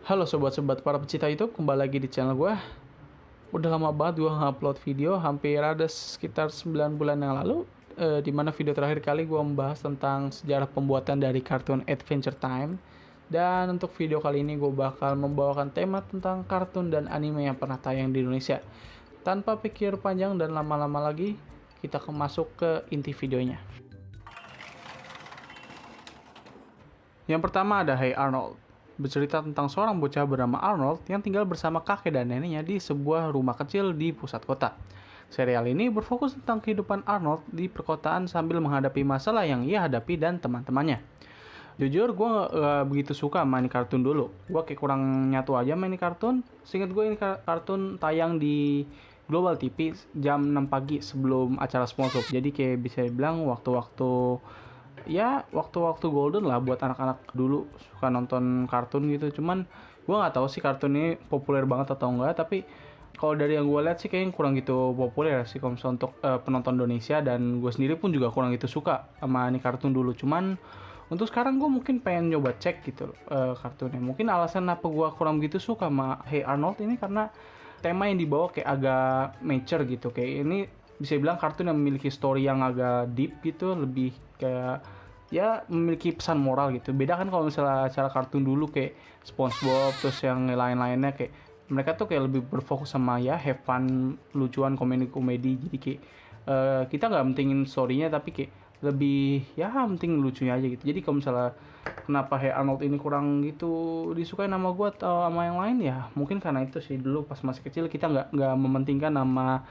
Halo sobat-sobat para pecinta YouTube, kembali lagi di channel gue. Udah lama banget gue nge-upload video, hampir ada sekitar 9 bulan yang lalu, dimana video terakhir kali gue membahas tentang sejarah pembuatan dari kartun Adventure Time. Dan untuk video kali ini gue bakal membawakan tema tentang kartun dan anime yang pernah tayang di Indonesia. Tanpa pikir panjang dan lama-lama lagi, kita masuk ke inti videonya. Yang pertama ada Hey Arnold, bercerita tentang seorang bocah bernama Arnold yang tinggal bersama kakek dan neneknya di sebuah rumah kecil di pusat kota. Serial ini berfokus tentang kehidupan Arnold di perkotaan sambil menghadapi masalah yang ia hadapi dan teman-temannya. Jujur, gue gak begitu suka main kartun dulu. Gue kayak kurang nyatu aja main kartun. Seingat gue ini kartun tayang di Global TV jam 6 pagi sebelum acara SpongeBob. Jadi kayak bisa dibilang waktu-waktu golden lah buat anak-anak dulu suka nonton kartun gitu. Cuman gue nggak tahu sih kartun ini populer banget atau enggak, tapi kalau dari yang gue lihat sih kayaknya kurang gitu populer sih kalau misalnya untuk penonton Indonesia, dan gue sendiri pun juga kurang gitu suka sama ini kartun dulu. Cuman untuk sekarang gue mungkin pengen nyoba cek gitu kartunnya. Mungkin alasan apa gue kurang gitu suka sama Hey Arnold ini karena tema yang dibawa kayak agak mature gitu. Kayak ini bisa bilang kartun yang memiliki story yang agak deep gitu, lebih kayak ya memiliki pesan moral gitu. Beda kan kalau misalnya cara kartun dulu kayak SpongeBob terus yang lain-lainnya, kayak mereka tuh kayak lebih berfokus sama ya have fun, lucuan, komedi-komedi. Jadi kayak kita nggak mentingin storynya, tapi kayak lebih ya penting lucunya aja gitu. Jadi kalau misalnya kenapa Hey Arnold ini kurang gitu disukai nama gue atau sama yang lain, ya mungkin karena itu sih, dulu pas masih kecil kita nggak mementingkan nama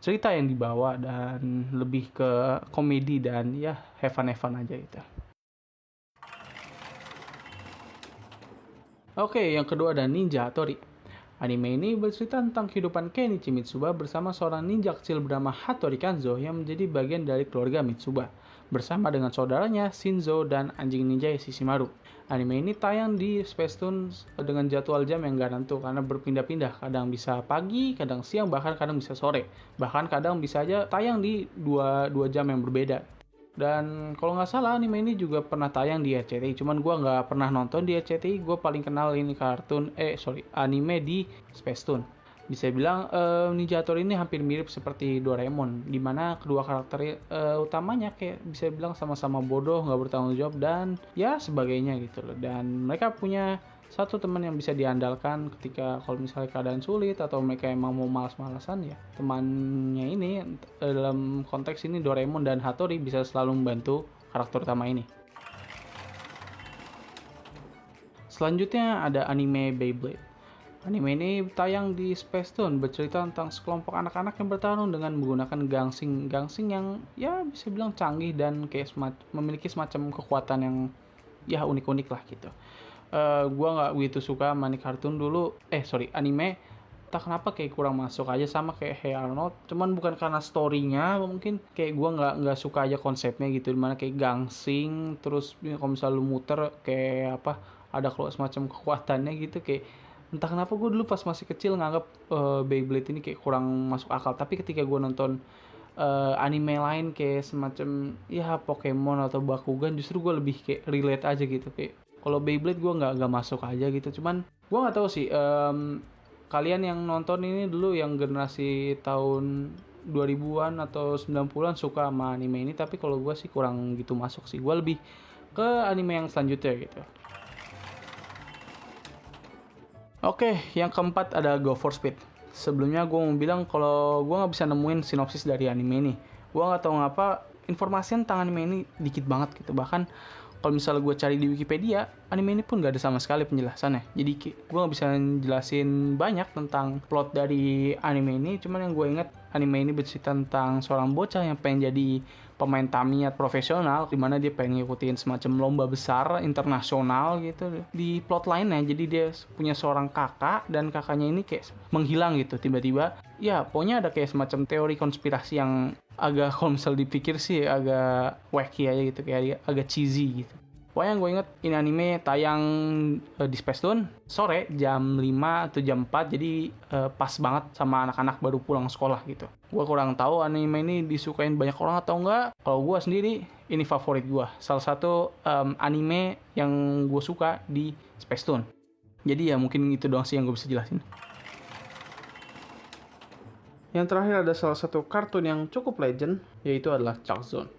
cerita yang dibawa dan lebih ke komedi dan ya have fun aja gitu. Oke, yang kedua ada Ninja Hattori. Anime ini bercerita tentang kehidupan Kenichi Mitsuba bersama seorang ninja kecil bernama Hattori Kanzo yang menjadi bagian dari keluarga Mitsuba, bersama dengan saudaranya Shinzo dan anjing ninja Shishimaru. Anime ini tayang di Spacetoon dengan jadwal jam yang gak nentu karena berpindah-pindah, kadang bisa pagi, kadang siang, bahkan kadang bisa sore. Bahkan kadang bisa aja tayang di dua jam yang berbeda. Dan kalau nggak salah anime ini juga pernah tayang di RCTI, cuman gue nggak pernah nonton di RCTI. Gue paling kenal ini anime di Spacetoon. Bisa bilang Ninja Hattori ini hampir mirip seperti Doraemon, dimana kedua karakter utamanya kayak bisa bilang sama-sama bodoh, nggak bertanggung jawab dan ya sebagainya gitu loh. Dan mereka punya satu teman yang bisa diandalkan ketika kalau misalnya keadaan sulit atau mereka emang mau malas-malasan, ya temannya ini dalam konteks ini Doraemon dan Hattori bisa selalu membantu karakter utama ini. Selanjutnya ada anime Beyblade. Anime ini tayang di Spacetoon, bercerita tentang sekelompok anak-anak yang bertarung dengan menggunakan gangsing yang ya bisa bilang canggih dan kayak memiliki semacam kekuatan yang ya unik-unik lah gitu. Gue nggak begitu suka main kartun dulu, anime. Tak kenapa kayak kurang masuk aja sama kayak Hey Arnold. Cuman bukan karena storynya, mungkin kayak gue nggak suka aja konsepnya gitu, dimana kayak gangsing terus kalau misalnya lu muter kayak apa ada kalau semacam kekuatannya gitu. Kayak entah kenapa gue dulu pas masih kecil nganggap Beyblade ini kayak kurang masuk akal. Tapi ketika gue nonton anime lain kayak semacam ya Pokemon atau Bakugan, justru gue lebih kayak relate aja gitu. Kayak kalau Beyblade gue nggak masuk aja gitu. Cuman gue nggak tahu sih kalian yang nonton ini dulu yang generasi tahun 2000-an atau 90-an suka sama anime ini, tapi kalau gue sih kurang gitu masuk sih. Gue lebih ke anime yang selanjutnya gitu. Oke, yang keempat ada Go for Speed. Sebelumnya gue mau bilang kalau gue nggak bisa nemuin sinopsis dari anime ini. Gue nggak tahu ngapa informasi tentang anime ini dikit banget gitu. Bahkan kalau misalnya gue cari di Wikipedia, anime ini pun gak ada sama sekali penjelasannya. Jadi gue gak bisa jelasin banyak tentang plot dari anime ini. Cuman yang gue inget, anime ini bercerita tentang seorang bocah yang pengen jadi pemain Tamiya profesional, dimana dia pengen ngikutin semacam lomba besar internasional gitu. Di plot lainnya, jadi dia punya seorang kakak, dan kakaknya ini kayak menghilang gitu tiba-tiba. Ya pokoknya ada kayak semacam teori konspirasi yang agak, kalau misalnya dipikir sih agak wacky aja gitu, kayak agak cheesy gitu. Pokoknya yang gue inget, ini anime tayang di Spacetoon sore jam 5 atau jam 4, jadi pas banget sama anak-anak baru pulang sekolah gitu. Gue kurang tahu anime ini disukain banyak orang atau enggak. Kalau gue sendiri, ini favorit gue. Salah satu anime yang gue suka di Spacetoon. Jadi ya mungkin itu doang sih yang gue bisa jelasin. Yang terakhir ada salah satu kartun yang cukup legend, yaitu adalah Chuck Zone.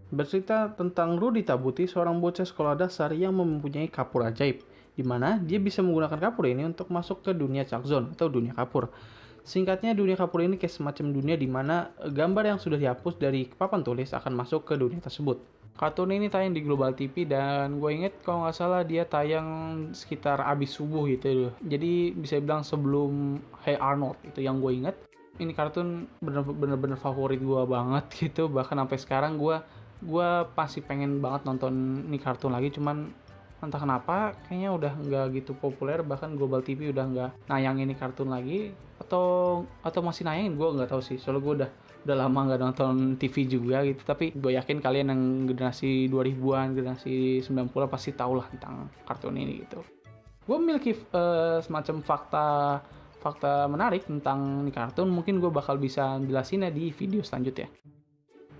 Bercerita tentang Rudy Tabuti, seorang bocah sekolah dasar yang mempunyai kapur ajaib, di mana dia bisa menggunakan kapur ini untuk masuk ke dunia Chuck Zone atau dunia kapur. Singkatnya, dunia kapur ini kayak semacam dunia di mana gambar yang sudah dihapus dari papan tulis akan masuk ke dunia tersebut. Kartun ini tayang di Global TV dan gue inget kalau nggak salah dia tayang sekitar abis subuh gitu. Jadi bisa bilang sebelum Hey Arnold, itu yang gue inget. Ini kartun bener-bener favorit gue banget gitu, bahkan sampai sekarang gue pasti pengen banget nonton ini kartun lagi, cuman entah kenapa kayaknya udah nggak gitu populer, bahkan Global TV udah nggak nayang ini kartun lagi, atau masih nayangin, gue nggak tahu sih, soalnya gue udah lama nggak nonton TV juga gitu. Tapi gue yakin kalian yang generasi 2000-an, generasi 90-an pasti tahu lah tentang kartun ini gitu. Gue memiliki semacam fakta menarik tentang ini kartun, mungkin gue bakal bisa jelasinnya di video selanjutnya.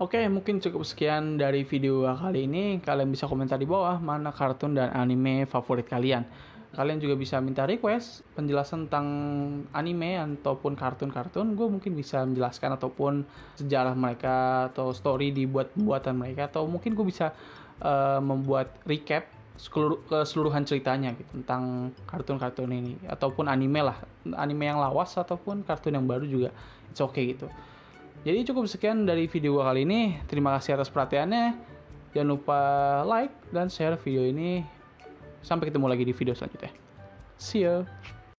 Oke, mungkin cukup sekian dari video kali ini. Kalian bisa komentar di bawah mana kartun dan anime favorit kalian. Kalian juga bisa minta request penjelasan tentang anime ataupun kartun-kartun. Gue mungkin bisa menjelaskan ataupun sejarah mereka atau story di buatan mereka. Atau mungkin gue bisa membuat recap keseluruhan ceritanya gitu, tentang kartun-kartun ini. Ataupun anime lah. Anime yang lawas ataupun kartun yang baru juga. It's okay gitu. Jadi cukup sekian dari video gue kali ini. Terima kasih atas perhatiannya. Jangan lupa like dan share video ini. Sampai ketemu lagi di video selanjutnya. See ya!